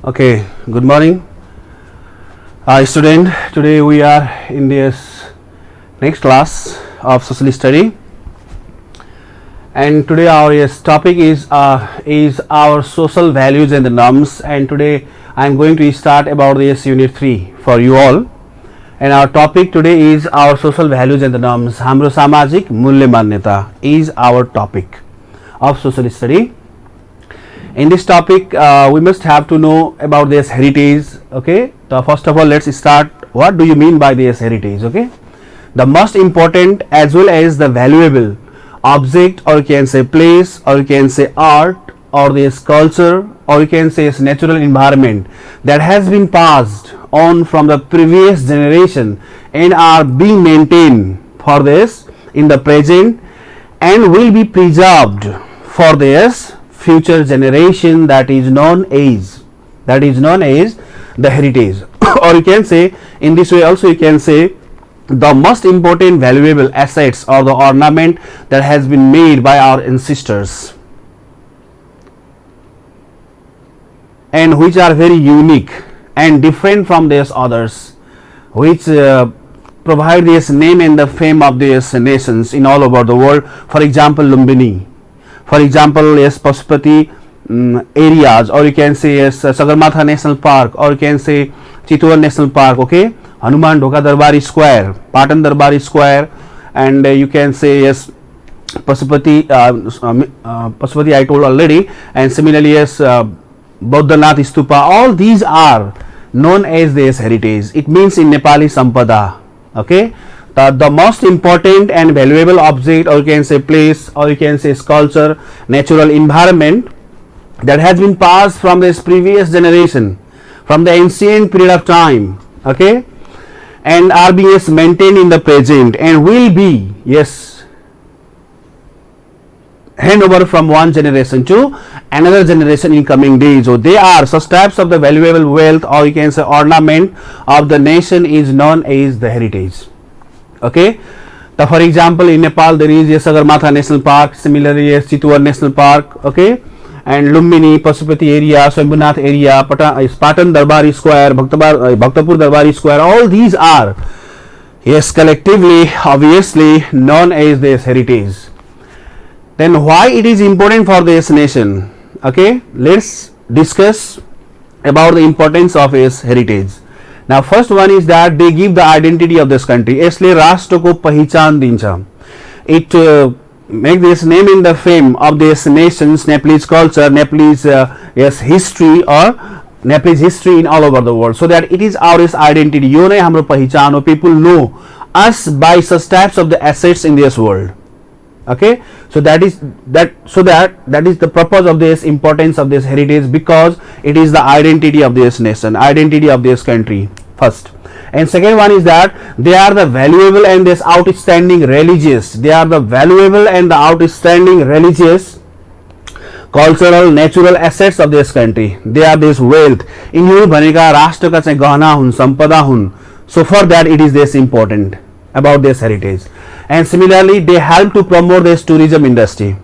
Okay, good morning, student. Today we are in this next class of social study, and today our topic is our social values and the norms. And today I am going to start about this unit 3 for you all. And our topic today is our social values and the norms. हाम्रो सामाजिक मूल्य मान्यता is our topic of social study. In this topic we must have to know about this heritage. Okay, so first of all let's start, what do you mean by this heritage? Okay, the most important as well as the valuable object, or you can say place, or you can say art, or this culture, or you can say it's natural environment that has been passed on from the previous generation and are being maintained for this in the present and will be preserved for this future generation, that is known as the heritage. Or you can say in this way also, you can say the most important valuable assets or the ornament that has been made by our ancestors and which are very unique and different from these others, which provide this name and the fame of these nations in all over the world. For example, Lumbini, for example, yes, Pashupati areas, or you can say yes, Sagarmatha National Park, or you can say Chitwan National Park. Okay, Hanuman Dhoka Darbari Square, Patan Darbari Square, and you can say yes, Pashupati Pashupati I told already, and similarly yes, Bodhanath Stupa. All these are known as this heritage. It means in Nepali Sampada. Okay, the most important and valuable object, or you can say place, or you can say sculpture, natural environment that has been passed from this previous generation, from the ancient period of time. Okay, and are being maintained in the present and will be hand over from one generation to another generation in coming days. So they are such types of the valuable wealth, or you can say ornament of the nation, is known as the heritage. Okay, so for example in Nepal there is Sagarmatha National Park, similarly Chitwan National Park. Okay, and Lumbini, Pashupati area, Swambhunath area, Patan Darbari Square, Bhaktapur Darbari Square. All these are collectively obviously known as this heritage. Then why it is important for this nation? Okay, let's discuss about the importance of its heritage. Now first one is that they give the identity of this country. यसले राष्ट्रको पहिचान दिन्छ. It make this name in the fame of this nation's Nepalese culture, Nepalese history, or Nepalese history in all over the world, so that it is our identity. यो नै हाम्रो पहिचान हो. People know us by such types of the assets in this world. Okay, so that is the purpose of this importance of this heritage, because it is the identity of this nation, identity of this country first. And second one is that they are the valuable and this outstanding religious, they are the valuable and the outstanding religious, cultural, natural assets of this country. They are this wealth. यिनीहरू भनेका राष्ट्रका चाहिँ गहना हुन्, सम्पदा हुन्. So for that it is this important about this heritage. And similarly they help to promote this tourism industry.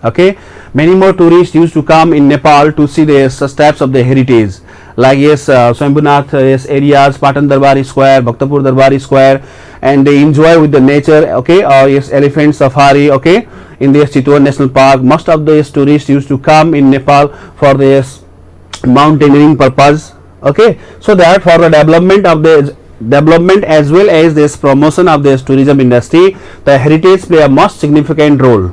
Okay, many more tourists used to come in Nepal to see this such types of the heritage, like Swambhunath areas, Patan Darbari Square, Bhaktapur Darbari Square, and they enjoy with the nature. Okay, elephant safari. Okay, in this Chitwan National Park, most of these tourists used to come in Nepal for this mountaineering purpose. Okay, so that for the development as well as this promotion of this tourism industry, the heritage play a most significant role.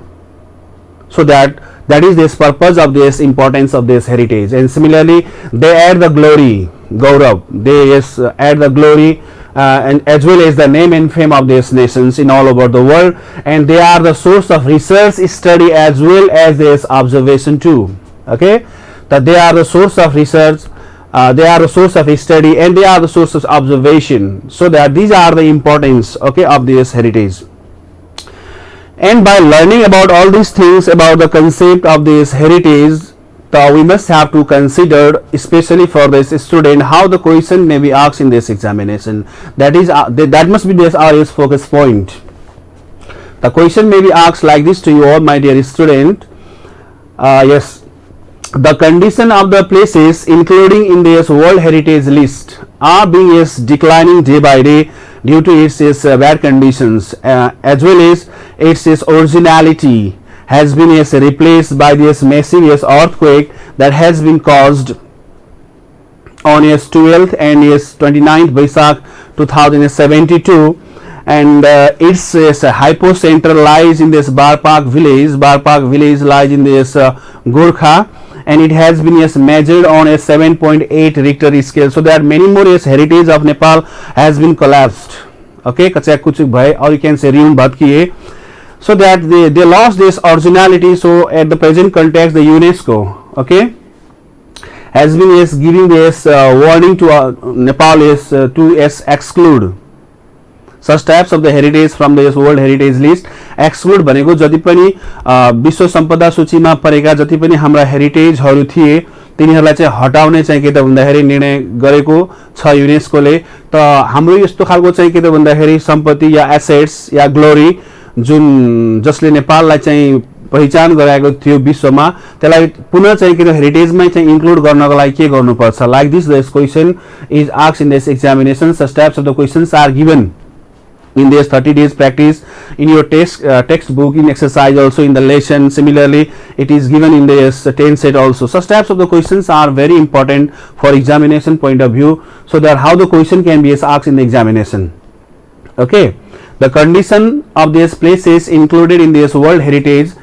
So that is this purpose of this importance of this heritage. And similarly they add the glory, Gaurav, they add the glory and as well as the name and fame of these nations in all over the world, and they are the source of research, study, as well as this observation too. Okay, that they are the source of research, they are the source of study, and they are the source of observation. So that these are the importance, okay, of this heritage. And by learning about all these things about the concept of this heritage, we must have to consider, especially for this student, how the question may be asked in this examination. That is that must be this our focus point. The question may be asked like this to you all, my dear student. Yes, the condition of the places including in this World Heritage List are being is declining day by day due to its bad conditions, as well as its originality has been replaced by this massive earthquake that has been caused on 12th and 29th Baisakh 2072, and its hypocenter lies in this Barpak village. Barpak village lies in this Gorkha, and it has been measured on a 7.8 Richter scale. So there are many more heritage of Nepal has been collapsed. Okay, kachak kuchuk bhai, or you can say ruined bhatkiye. So that they lost this originality. So at the present context, the UNESCO, okay, has been giving this warning to Nepal to exclude such types of the heritage from the World Heritage List. Exclude भनेको जति पनि विश्व सम्पदा सूचीमा परेका जति पनि हाम्रा हेरिटेजहरू थिए तिनीहरूलाई चाहिँ हटाउने चाहिँ के त भन्दाखेरि निर्णय गरेको छ युनेस्कोले। त हाम्रो यस्तो खालको चाहिँ के त भन्दाखेरि सम्पत्ति या एसेट्स या ग्लोरी जुन जसले नेपाललाई चाहिँ पहिचान गराएको थियो विश्वमा त्यसलाई पुनः चाहिँ के हेरिटेजमै चाहिँ इन्क्लुड गर्नको लागि के गर्नुपर्छ। Like this question is asked in this examination. Such types of the questions are given in this 30 days practice in your textbook, in exercise, also in the lesson. Similarly, it is given in this 10 set also. Such types of the questions are very important for examination point of view, so that how the question can be asked in the examination. Okay, the condition of these places included in this World Heritage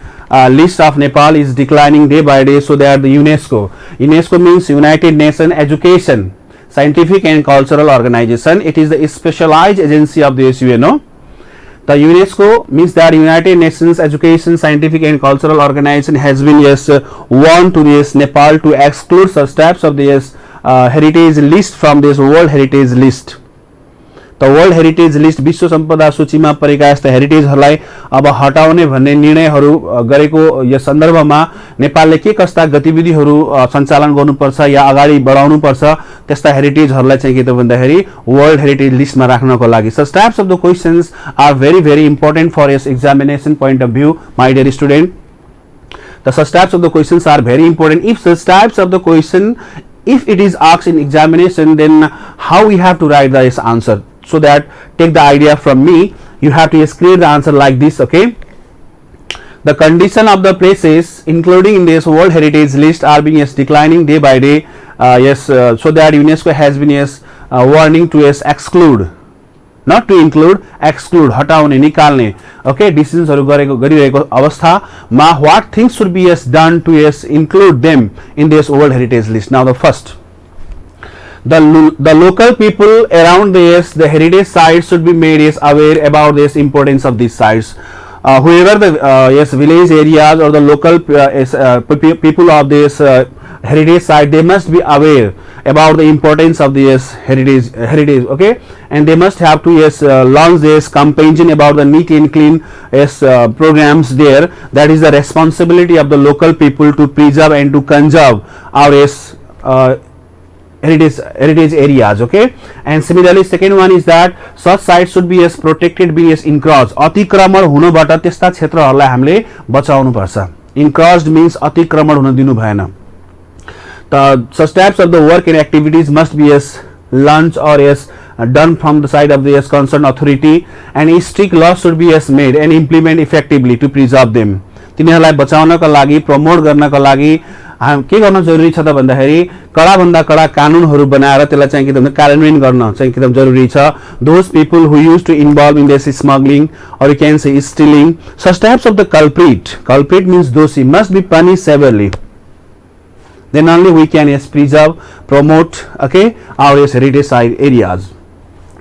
list of Nepal is declining day by day. So that the UNESCO means United Nations Education, Scientific and Cultural Organization. It is the specialized agency of the UNO. The UNESCO means that United Nations Education, Scientific and Cultural Organization has been warned to this Nepal to exclude such types of this heritage list from this World Heritage List. The World Heritage List विश्व सम्पदा सूचीमा परेका यस्ता हेरिटेजहरूलाई अब हटाउने भन्ने निर्णयहरू गरेको यस सन्दर्भमा नेपालले के कस्ता गतिविधिहरू सञ्चालन गर्नुपर्छ या अगाडि बढाउनु पर्छ त्यस्ता हेरिटेजहरूलाई चाहिँ के त भन्दाखेरि वर्ल्ड हेरिटेज लिस्टमा राख्नको लागि. Such types of the questions are very important for your examination point of view, my dear student. The such types of the questions are very important. If such types of the question, if it is asked in examination, then how we have to write this answer? So that take the idea from me, you have to create the answer like this. Okay, the condition of the places including in this World Heritage List are being declining day by day. So that UNESCO has been warning to exclude, not to include, exclude, हटाउने, निकाल्ने. Okay, decisions गरिरहेको अवस्थामा what things should be done to include them in this World Heritage List. Now the first, the local people around the heritage sites should be made aware about this importance of these sites. Whoever the village areas or the local people of this heritage site, they must be aware about the importance of this heritage. Okay, and they must have to launch this campaign about the neat and clean programs there. That is the responsibility of the local people to preserve and to conserve our heritage areas. Okay, and similarly second one is that such sites should be protected, be encroached. अतिक्रमण हुनबाट त्यस्ता क्षेत्रहरूलाई हामीले बचाउनु पर्छ. Encroached means अतिक्रमण हुन दिनु भएन. Such types of the work and activities must be launched or done from the side of the concerned authority, and a strict law should be made and implement effectively to preserve them. तिनीहरूलाई बचाउनको लागि, promote गर्नको लागि के गर्न जरुरी छ त भन्दाखेरि कडा भन्दा कडा कानुनहरू बनाएर त्यसलाई चाहिँ के त कार्यान्वयन गर्न चाहिँ के त जरुरी छ. Those people who used to involve in this smuggling, or you can say stealing, such types of the culprit means those must be punished severely. Then only we can preserve, promote, okay, our heritage site areas.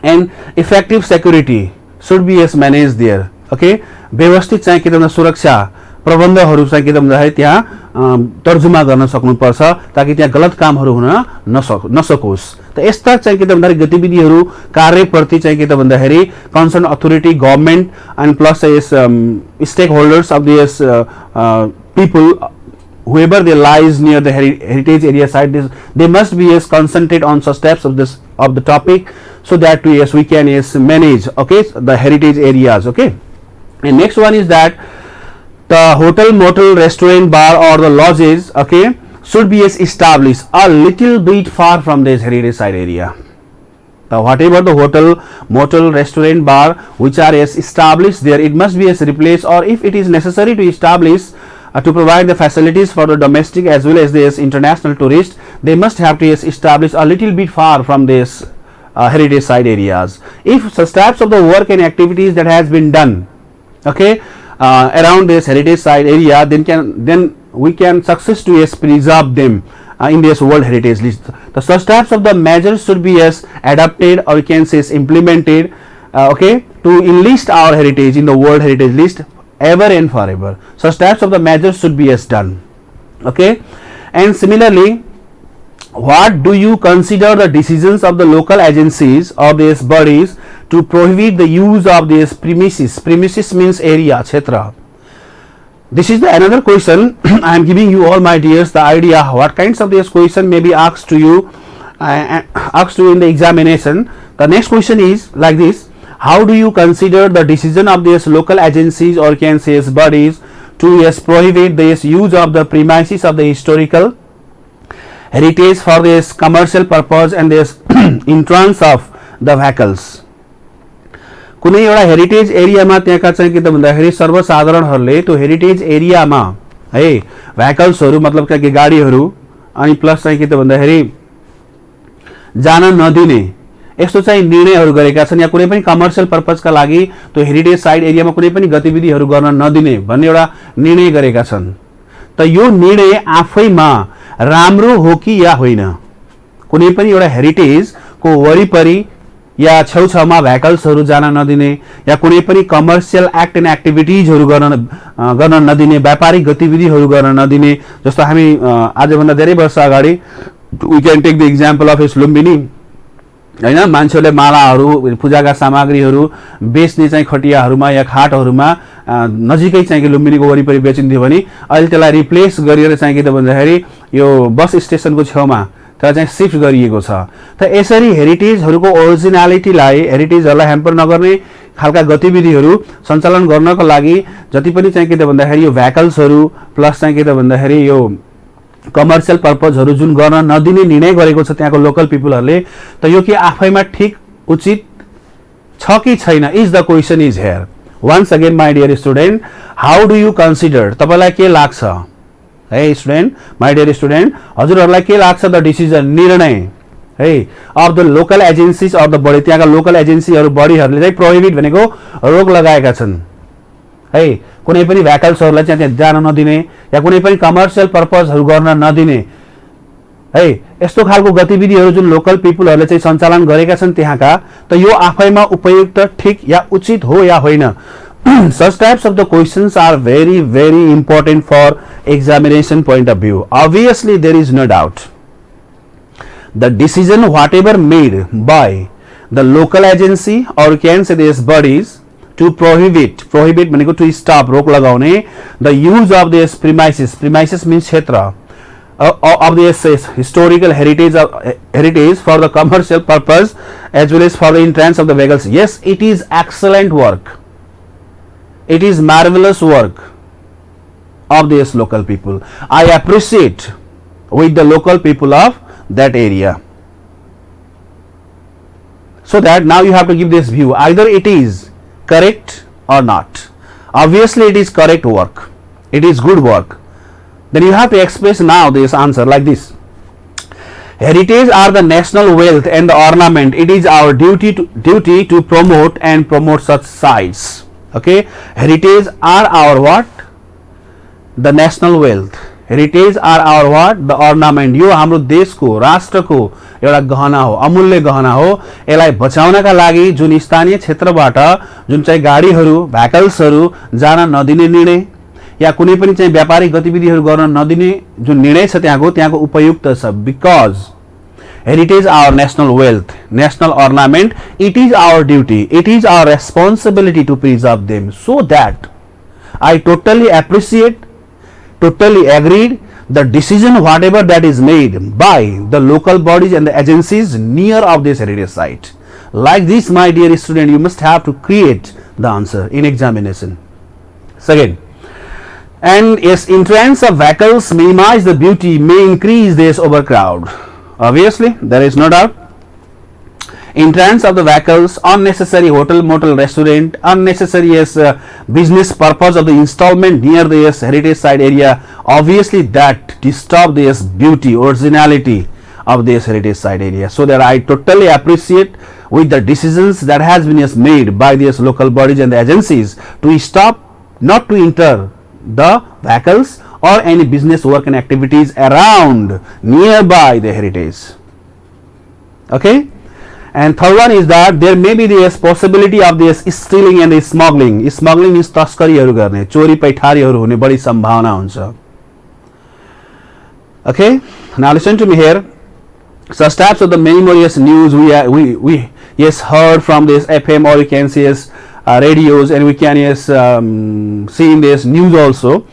And effective security should be managed there. Okay, व्यवस्थित चाहिँ के त सुरक्षा प्रबन्धहरू चाहिँ के त भन्दाखेरि त्यहाँ तर्जुमा गर्न सक्नुपर्छ ताकि त्यहाँ गलत कामहरू हुन नसकोस्. त यस्ता चाहिँ के त भन्दाखेरि गतिविधिहरू कार्यप्रति चाहिँ के त भन्दाखेरि concern authority, government and plus stakeholders of this people, whoever they lies near the heritage area site, they must be concentrate on such steps of the topic, so that we can manage, okay, the heritage areas. Okay, and next one is that the hotel, motel, restaurant, bar or the lodges, okay, should be established a little bit far from this heritage site area. Whatever the hotel, motel, restaurant, bar which are established there, it must be replaced, or if it is necessary to establish to provide the facilities for the domestic as well as this international tourists, they must have to establish a little bit far from this heritage site areas. If such types of the work and activities that has been done, okay, around this heritage site area, then we can success to preserve them in this World Heritage List. The such types of the measures should be adapted, or you can say implemented, okay, to enlist our heritage in the World Heritage List ever and forever. Such types of the measures should be done, okay. And similarly, what do you consider the decisions of the local agencies or these bodies to prohibit the use of these premises? Premises means area, kshetra. This is the another question. I am giving you all my dears the idea what kinds of this question may be asked to you in the examination. The next question is like this: how do you consider the decision of these local agencies or can say bodies to prohibit this use of the premises of the historical heritage for this commercial purpose and this entrance of the vehicles? कुनै एउटा heritage एरियामा त्यहाँका चाहिँ के त भन्दाखेरि सर्वसाधारणहरूले त्यो heritage एरियामा है भेहिकल्सहरू मतलब के गाडीहरू अनि प्लस चाहिँ के त भन्दाखेरि जान नदिने यस्तो चाहिँ निर्णयहरू गरेका छन्, या कुनै पनि कमर्शियल पर्पजका लागि त्यो हेरिटेज साइट एरियामा कुनै पनि गतिविधिहरू गर्न नदिने भन्ने एउटा निर्णय गरेका छन्। त यो निर्णय आफैमा राम्रो हो कि या होइन? कुनै पनि एउटा हेरिटेजको वरिपरि या छेउछाउमा भेहिकल्सहरू जान नदिने या कुनै पनि कमर्शियल एक्ट एन्ड एक्टिभिटिजहरू गर्न नदिने, व्यापारिक गतिविधिहरू गर्न नदिने, जस्तो हामी आजभन्दा धेरै वर्ष अगाडि we can take the example of as Lumbini हैन, मान्छेहरूले मालाहरू पूजाका सामग्रीहरू बेच्ने चाहिँ खटियाहरूमा या खाटहरूमा नजिकै चाहिँ लुम्बिनीको वरिपरि बेचिन्थ्यो भने अहिले त्यसलाई रिप्लेस गरेर चाहिँ के त भन्दाखेरि यो बस स्टेसनको छेउमा त्यसलाई चाहिँ शिफ्ट गरिएको छ। त यसरी हेरिटेजहरूको ओरिजिनालिटीलाई, हेरिटेजहरूलाई ह्याम्पर नगर्ने खालका गतिविधिहरू सञ्चालन गर्नको लागि जति पनि चाहिँ के त भन्दाखेरि यो भेहिकल्सहरू प्लस चाहिँ के त भन्दाखेरि यो कमर्शियल पर्पजहरू जुन गर्न नदिने निर्णय गरेको छ त्यहाँको लोकल पिपुलहरूले, त यो के आफैमा ठिक उचित छ कि छैन? Is the question is here. Once again my dear student, how do you consider? तपाईलाई के लाग्छ है स्टुडेन्ट, माई डियर स्टुडेन्ट, हजुरहरूलाई के लाग्छ द डिसिजन, निर्णय है of the local agencies of the body, त्यहाँका लोकल एजेन्सीहरू बडीहरूले चाहिँ प्रोहिबिट भनेको रोक लगाएका छन् है, कुनै पनि भेहिकल्सहरूलाई चाहिँ त्यहाँ जान नदिने या कुनै पनि कमर्शियल पर्पजहरू गर्न नदिने है, यस्तो खालको गतिविधिहरू जुन लोकल पिपुलहरूले चाहिँ सञ्चालन गरेका छन् त्यहाँका, त यो आफैमा उपयुक्त, ठिक या उचित हो या होइन? Such types of the questions are very, very important for examination point of view. Obviously, there is no doubt. The decision whatever made by the local agency or can say these bodies to prohibit भनेको to stop, रोक लगाउने, the use of this premises means क्षेत्र of this historical heritage for the commercial purpose as well as for the entrance of the vehicles. Yes, it is excellent work. It is marvelous work of these local people. I appreciate with the local people of that area. So that now you have to give this view, either it is correct or not. Obviously it is correct work, it is good work. Then you have to express now this answer like this: heritage are the national wealth and the ornament. It is our duty to promote and promote such sites. Okay, heritage are our what? The national wealth. Heritage are our what? The ornament. यो हाम्रो देशको, राष्ट्रको एउटा गहना हो, अमूल्य गहना हो। यसलाई बचाउनका लागि जुन स्थानीय क्षेत्रबाट जुन चाहिँ गाडीहरू, भेहिकल्सहरू जान नदिने निर्णय या कुनै पनि चाहिँ व्यापारिक गतिविधिहरू गर्न नदिने जुन निर्णय छ त्यहाँको उपयुक्त छ। Because heritage our national wealth, national ornament, it is our duty, it is our responsibility to preserve them. So that I totally appreciate, totally agreed the decision whatever that is made by the local bodies and the agencies near of this heritage site. Like this, my dear student, you must have to create the answer in examination. Second, And yes, entrance of vehicles minimize the beauty, may increase this overcrowd. Obviously, there is no doubt. Entrance of the vehicles, unnecessary hotel, motel, restaurant, unnecessary business purpose of the installment near the heritage site area. Obviously, that disturb the beauty, originality of this heritage site area. So that I totally appreciate with the decisions that has been made by these local bodies and the agencies to stop, not to enter the vehicles or any business work and activities around nearby the heritage. Okay. And third one is that there may be this possibility of this stealing and smuggling. Smuggling means तस्करीहरू गर्ने, चोरी पैठारीहरू हुने बढी सम्भावना हुन्छ. Okay, now listen to me here. Such types of the many more news we heard from this FM, or you can see radios, and we can see in this news also.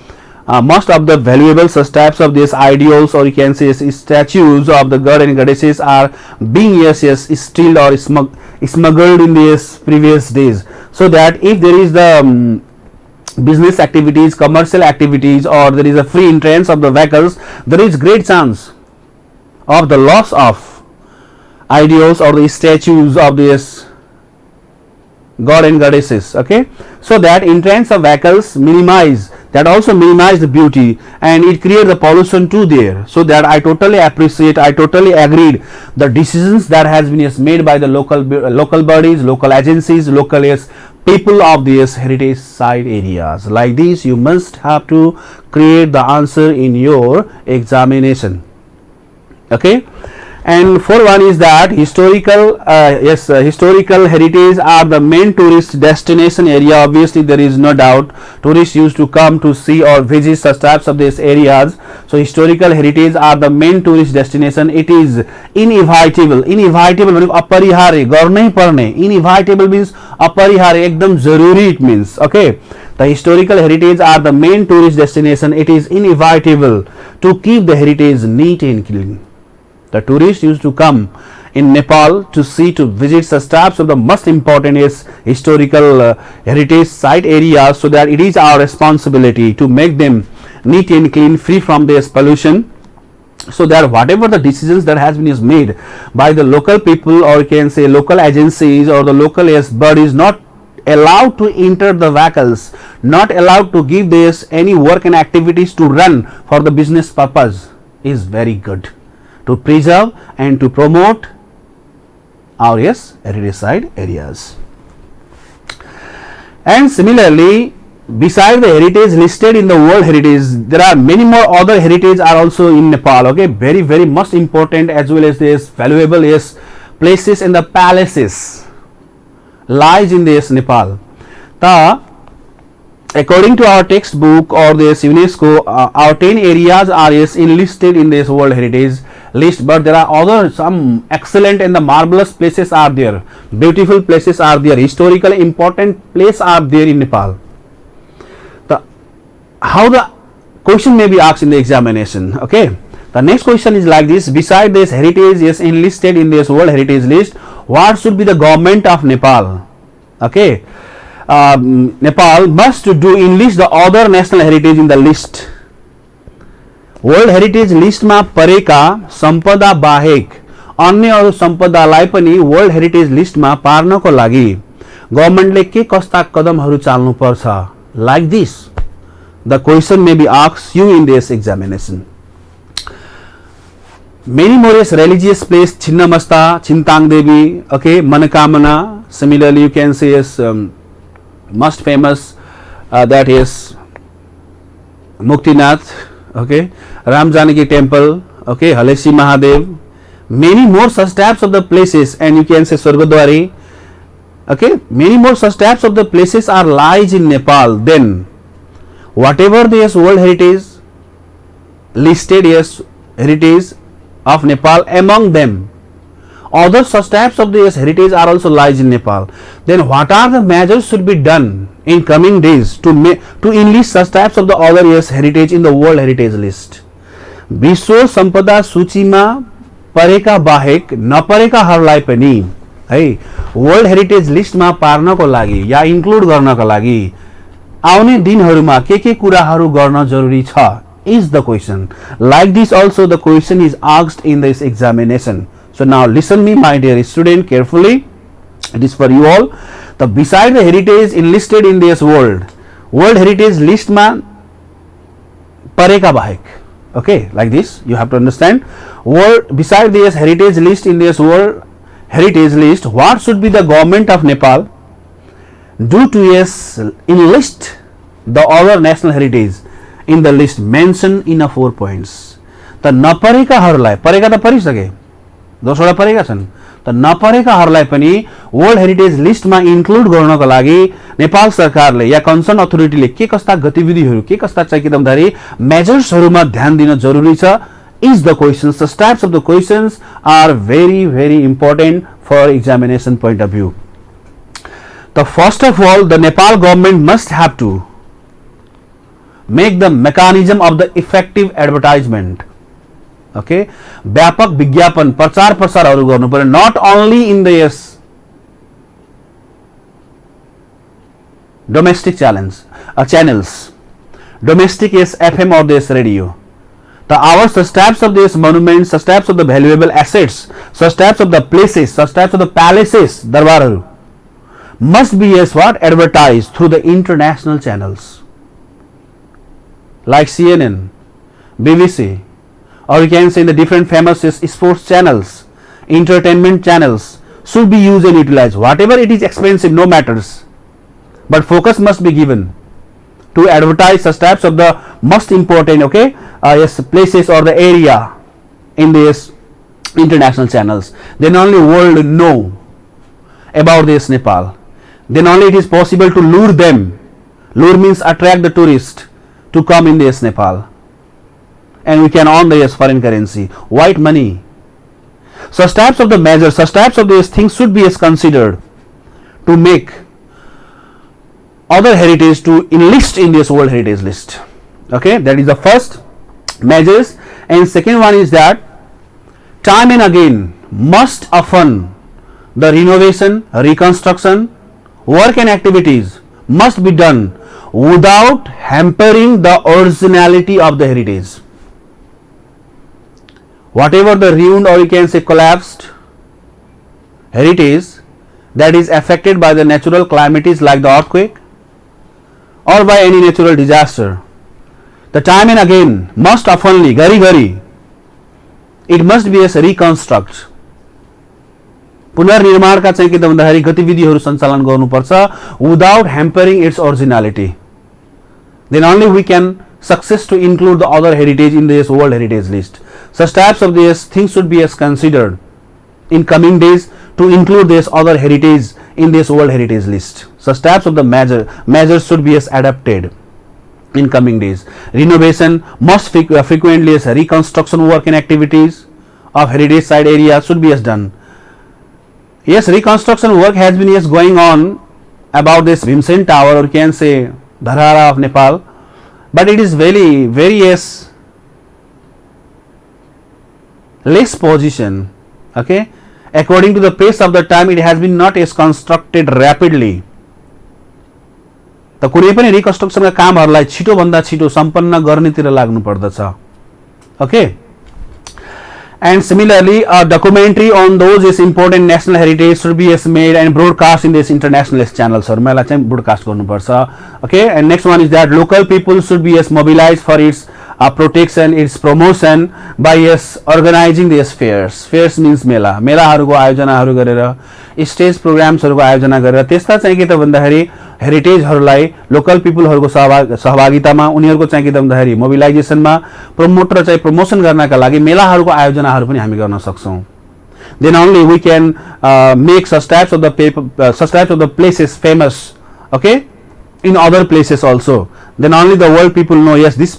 Most of the valuable such types of these ideals, or you can say statues of the god and goddesses, are being stealed or smuggled in these previous days. So that if there is the business activities, commercial activities, or there is a free entrance of the vehicles, there is great chance of the loss of ideals or the statues of this god and goddesses. Okay, so that entrance of vehicles minimize, that also minimize the beauty, and it creates the pollution too there. So that I totally appreciate, I totally agreed the decisions that has been made by the local bodies, local agencies, local people of these heritage site areas. Like this, you must have to create the answer in your examination. Okay. And fourth one is that historical historical heritage are the main tourist destination area. Obviously, there is no doubt tourists used to come to see or visit such types of these areas. So historical heritage are the main tourist destination. It is inevitable. Inevitable means अपरिहार्य, गर्नै पर्ने. Inevitable means अपरिहार्य, एकदम जरूरी it means. Okay. The historical heritage are the main tourist destination. It is inevitable to keep the heritage neat and clean. The tourists used to come in Nepal to see, to visit such types of the most important historical heritage site areas, so that it is our responsibility to make them neat and clean, free from this pollution, so that whatever the decisions that has been made by the local people, or you can say local agencies or the local bodies, not allowed to enter the vehicles, not allowed to give this any work and activities to run for the business purpose, is very good to preserve and to promote our heritage site areas. And similarly, beside the heritage listed in the World Heritage, there are many more other heritage are also in Nepal. Okay, very very most important, as well as this valuable places and the palaces lies in this Nepal. According to our textbook or this UNESCO, our 10 areas are enlisted in this World Heritage list, but there are other some excellent and the marvelous places are there, beautiful places are there, historically important places are there in Nepal. How the question may be asked in the examination. Okay, the next question is like this: beside this heritage enlisted in this World Heritage list, what should be the government of Nepal? Okay, Nepal must do enlist the other national heritage in the list. World heritage लिस्टमा परेका सम्पदा बाहेक अन्य अरु सम्पदालाई पनि world heritage लिस्टमा पार्नको लागि गभर्नमेन्टले के कस्ता कदमहरू चाल्नु पर्छ? Like this the question may be asked you in this examination. Many more religious place, Chinnamasta, Chintang Devi, okay, Manakamana. Similarly, you can say most famous that is Muktinath, okay, Ram Janaki Temple, okay, Halesi Mahadev. Many more such types of the places, and you can say Swargadwari, okay. Many more such types of the places are lies in Nepal. Then, whatever the World Heritage listed heritage of Nepal, among them other such types of the heritage are also lies in Nepal. Then what are the measures should be done in coming days to enlist such types of the other heritage in the World Heritage list? विश्व सम्पदा सूचीमा परेका बाहेक नपरेकाहरूलाई पनि है world heritage लिस्टमा पार्नको लागि या इन्क्लुड गर्नको लागि आउने दिनहरुमा के कुराहरु गर्न जरुरी छ is the question. Like this also the question is asked in this examination. So now listen me my dear student carefully. It is for you all. The beside the heritage enlisted in this world heritage list ma pareka bahek. Okay, like this you have to understand. World beside this heritage list in this world heritage list, what should be the government of Nepal do to yes enlist the other national heritage in the list mentioned in a 4 points. त नपरेकाहरूलाई परेका त परिसके 10 वटा परेका छन् त नपरेकाहरूलाई पनि world heritage लिस्टमा include गर्नको लागि नेपाल सरकारले या कन्सर्न अथोरिटीले के कस्ता गतिविधिहरू के कस्ता चाहिँ किदमदारी मेजर्सहरुमा ध्यान दिन जरुरी छ is the questions. The types of the questions are very important for examination point of view. The first of all, the Nepal government must have to make the mechanism of the effective advertisement. Okay, व्यापक विज्ञापन प्रचार प्रसारहरू गर्नु पर्यो, not only in the domestic channels, domestic FM or this radio. The hours, such types of these monuments, such types of the valuable assets, such types of the places, such types of the palaces, darbaru must be advertised through the international channels like CNN, BBC, or you can say the different famous sports channels, entertainment channels should be used and utilized. Whatever it is expensive, no matters, but focus must be given to advertise such types of the most important places or the area in these international channels. Then only world know about this Nepal. Then only it is possible to lure them. Lure means attract the tourist to come in this Nepal, and we can earn the foreign currency, white money. Such types of the measures, such types of these things should be considered to make other heritage to enlist in this world heritage list. Okay, that is the first measures. And second one is that time and again must often the renovation, reconstruction work and activities must be done without hampering the originality of the heritage. Whatever the ruined or you can say collapsed heritage that is affected by the natural calamities like the earthquake or by any natural disaster, the time and again must oftenly gari it must be as reconstruct, पुनर्निर्माणका चाहिँ के त भन्दाखेरि गतिविधिहरू सञ्चालन गर्नुपर्छ without hampering its originality. Then only we can success to include the other heritage in this world heritage list. Such types of these things should be as considered in coming days to include this other heritage in this world heritage list. Such types of the measures should be as adapted in coming days. Renovation must frequently as reconstruction work and activities of heritage site area should be as done. Yes, reconstruction work has been going on about this Bhimsen Tower, or you can say Dharara of Nepal, but it is very less position. Okay, according to the pace of the time, it has been not as constructed rapidly. त कुनै पनि रिकन्स्ट्रक्सनका कामहरूलाई छिटो भन्दा छिटो सम्पन्न गर्नेतिर लाग्नु पर्दछ. Okay, and similarly a documentary on those is important national heritage should be made and broadcast in this international channels or मेला चाहिँ broadcast गर्नुपर्छ. Okay, and next one is that local people should be mobilized for its protection, its promotion by organizing these fairs. Fairs means मेला, मेलाहरूको आयोजनाहरू गरेर stage प्रोग्राम्सहरूको आयोजना गरेर त्यस्ता चाहिँ के त भन्दाखेरि हेरिटेजहरूलाई लोकल पिपलहरूको सहभागितामा उनीहरूको चाहिँ के त भन्दाखेरि मोबिलाइजेसनमा प्रमोट र चाहिँ प्रमोसन गर्नका लागि मेलाहरूको आयोजनाहरू पनि हामी गर्न सक्छौं. Then only we can make such types of the places famous, okay, in other places also. Then only the world people know, yes, this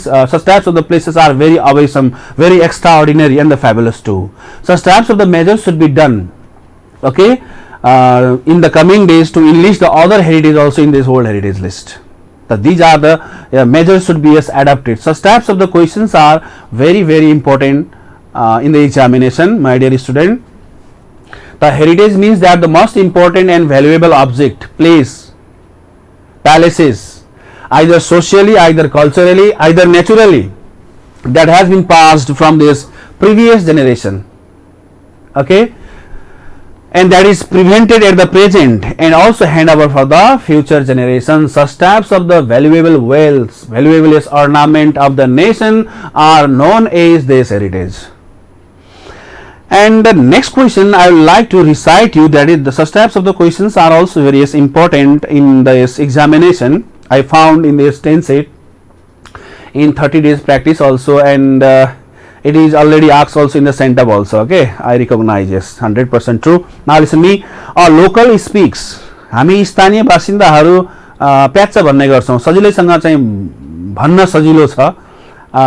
such types of the places are very awesome, very extraordinary and the fabulous too. Such types of the measures should be done, okay, in the coming days to enlist the other heritage also in this world heritage list. That these are the measures should be adapted. Such types of the questions are very important in the examination, my dear student. The heritage means that the most important and valuable object, place, palaces, either socially, either culturally, either naturally, that has been passed from this previous generation, okay, and that is prevented at the present and also hand over for the future generation. Such types of the valuable wealth, valuable ornament of the nation are known as this heritage. And the next question I would like to recite you, that is the such types of the questions are also very important in this examination. I found in this 10 set in 30 days practice also, and it is already asked also in the center also, okay, I recognize, yes, 100% true. Now listen me, a local speaks, हामी स्थानीय बासिन्दाहरू प्याच्च भन्ने गर्छौं, सजिलैसँग चाहिँ भन्न सजिलो छ,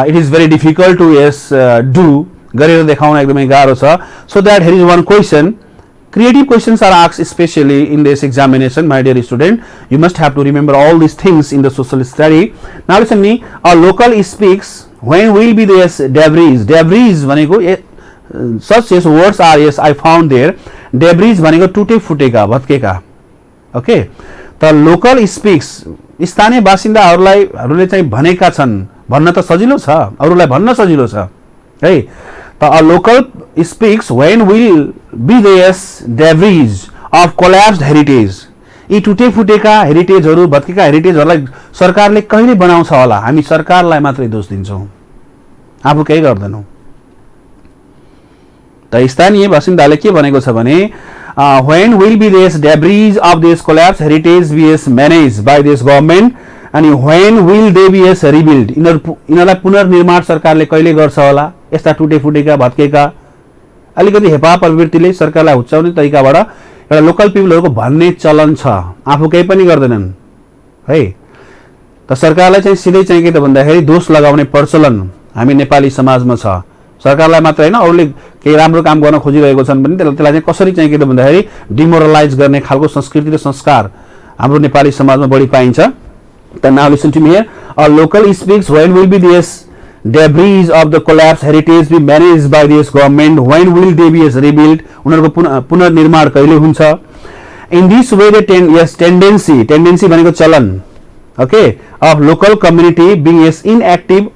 it is very difficult to yes do, गरेर देखाउन एकदमै गाह्रो छ. So that here is one question. Creative questions are asked especially in this examination, my dear student. You must have to remember all these things in the social study. Now listen me, a local speaks when will be this debris. Debris भनेको such yes words are yes I found there. Debris भनेको टुटे फुटेका भत्केका, okay. The local speaks, स्थानीय बासिन्दाहरूले चाहिँ भनेका छन्, भन्न त सजिलो छ, अरूलाई भन्न सजिलो छ है. The local speaks when will be this debris of collapsed heritage. यी टुटे फुटेका हेरिटेजहरू, भत्केका हेरिटेजहरूलाई सरकारले कहिले बनाउँछ होला, हामी सरकारलाई मात्रै दोष दिन्छौं, आफू केही गर्दैनौं. त स्थानीय बासिन्दाले के भनेको छ भने when will be this debris of this collapsed heritage be managed by this government, अनि when will they be rebuilt, यिनीहरूलाई पुनर्निर्माण सरकारले कहिले गर्छ होला. यस्ता टुटे फुटेका भत्केका अलिकति हेपा प्रवृत्तिले सरकारलाई हुच्चाउने तरिकाबाट एउटा लोकल पिपलहरुको भन्ने चलन छ, आफू केही पनि गर्दैनन् है. त सरकारलाई चाहिँ सिधै चाहिँ के त भन्दाखेरि दोष लगाउने प्रचलन हामी नेपाली समाजमा छ. सरकारलाई मात्र हैन, अरूले केही राम्रो काम गर्न खोजिरहेको छन् भने त्यसलाई चाहिँ कसरी चाहिँ के त भन्दाखेरि डिमोरलाइज गर्ने खालको संस्कृति र संस्कार हाम्रो नेपाली समाजमा बढी पाइन्छ. त now listen to me here, a local speaks when will be this debris of the collapsed heritage be managed by this government, when will they be rebuilt, उनीहरुको पुनर्निर्माण कहिले हुन्छ. In this way the tendency भनेको चलन, okay, of local community being inactive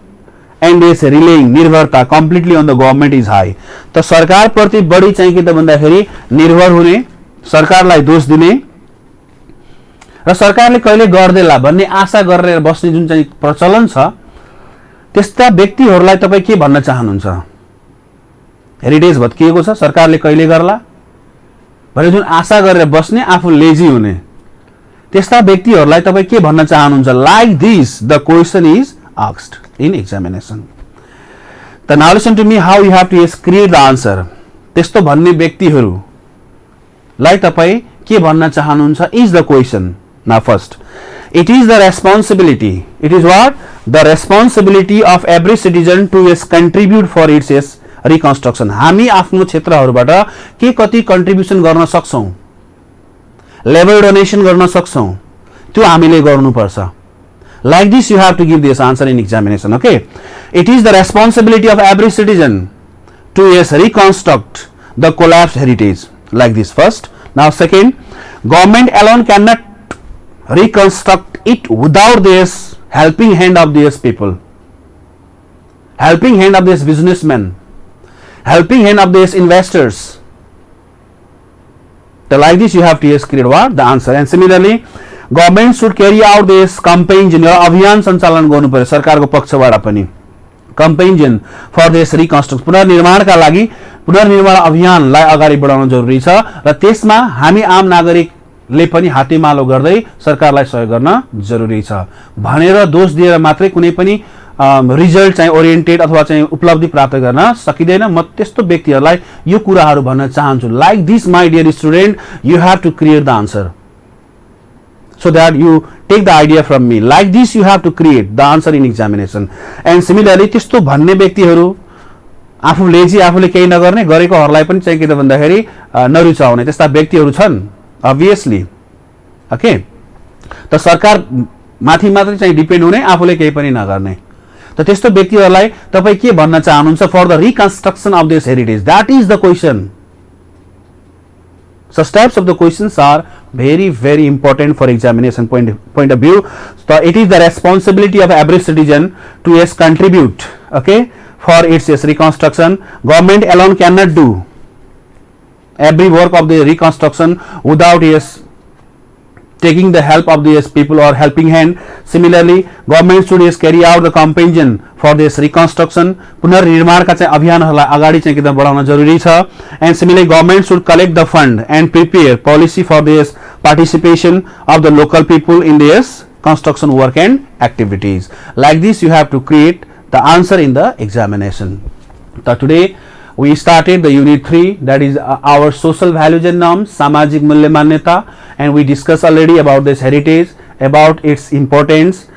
and is relying, निर्भरता completely on the government is high. त सरकार प्रति बढी चाहिँ के त भन्दाखेरि निर्भर हुने, सरकारलाई दोष दिने र सरकारले कहिले गर्देला भन्ने आशा गरेर बस्ने जुन चाहिँ प्रचलन छ, त्यस्ता व्यक्तिहरूलाई तपाई के भन्न चाहनुहुन्छ. हेरिटेज भत्किएको छ, सरकारले कहिले गर्ला भने जुन आशा गरेर बस्ने, आफू लेजी हुने, त्यस्ता व्यक्तिहरूलाई तपाई के भन्न चाहनुहुन्छ. Like this the question is asked in examination. The now listen to me how you have to create the answer. त्यस्तो भन्ने व्यक्तिहरूलाई तपाई के भन्न चाहनुहुन्छ is the question. Now first, it is the responsibility, it is what, the responsibility of every citizen to contribute for its reconstruction. हामी आफ्नो क्षेत्रहरुबाट के कति कन्ट्रिब्युसन गर्न सक्छौं, लेबर डोनेसन गर्न सक्छौं, त्यो हामीले गर्नुपर्छ. Like this you have to give this answer in examination, okay. It is the responsibility of every citizen to reconstruct the collapsed heritage, like this first. Now second, government alone cannot reconstruct it without this helping hand of these people, helping hand of these businessmen, helping hand of these investors. So like this you have to create what, the answer. And similarly government should carry out this campaign, अभियान सञ्चालन गर्नु पर्यो सरकारको पक्षबाट पनि, campaign for this reconstruction, पुनर्निर्माणका लागि पुनर्निर्माण अभियानलाई अगाडि बढाउन जरुरी छ र त्यसमा हामी आम नागरिकले पनि हातेमालो गर्दै सरकारलाई सहयोग गर्न जरुरी छ. भनेर दोष दिएर मात्रै कुनै पनि रिजल्ट चाहिँ ओरिएन्टेड अथवा चाहिँ उपलब्धि प्राप्त गर्न सकिदैन. म त्यस्तो व्यक्तिहरूलाई यो कुराहरू भन्न चाहन्छु. Like this my dear student, you have to create the answer so that you take the idea from me. Like this you have to create the answer in examination. And similarly त्यस्तो भन्ने व्यक्तिहरू आफू lazy, आफूले केही नगर्ने, गरेकोहरूलाई पनि चाहिँ के त भन्दाखेरि नरुचाउने त्यस्ता व्यक्तिहरू छन् obviously, okay. त सरकार माथि मात्रै चाहिँ डिपेन्ड हुने, आफूले केही पनि नगर्ने, त त्यस्तो व्यक्तिहरूलाई तपाई के भन्न चाहनुहुन्छ. For the reconstruction of this heritage, that is the question. Such types of the questions are very important for examination point of view. So it is the responsibility of every citizen to yes contribute, okay, for its yes reconstruction. Government alone cannot do every work of the reconstruction without yes taking the help of the yes people or helping hand. Similarly, government should yes carry out the campaign for this reconstruction. पुनर्निर्माण का चाहिँ अभियानहरूलाई अगाडि चाहिँ एकदम बढाउन जरुरी छ. And similarly, government should collect the fund and prepare policy for this participation of the local people in this construction work and activities. Like this, you have to create the answer in the examination. So today we started the unit 3, that is our social values and norms, samajik mulya manyata, and we discussed already about this heritage, about its importance.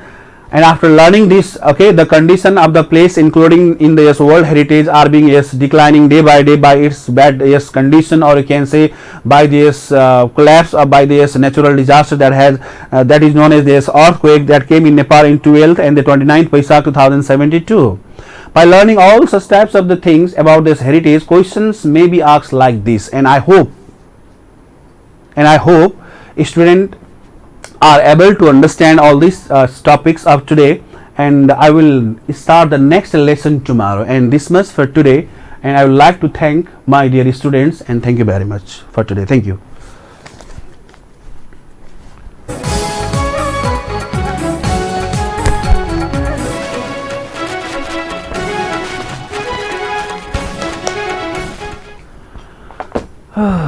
And after learning this, okay, the condition of the place including in the yes, world heritage are being yes declining day by day by its bad yes condition, or you can say by this collapse or by this natural disaster that has that is known as this earthquake that came in Nepal in 12th and the 29th Paisakh 2072. By learning all such types of the things about this heritage, questions may be asked like this, and I hope students are able to understand all these topics of today, and I will start the next lesson tomorrow. And this much for today, and I would like to thank my dear students, and thank you very much for today. Thank you.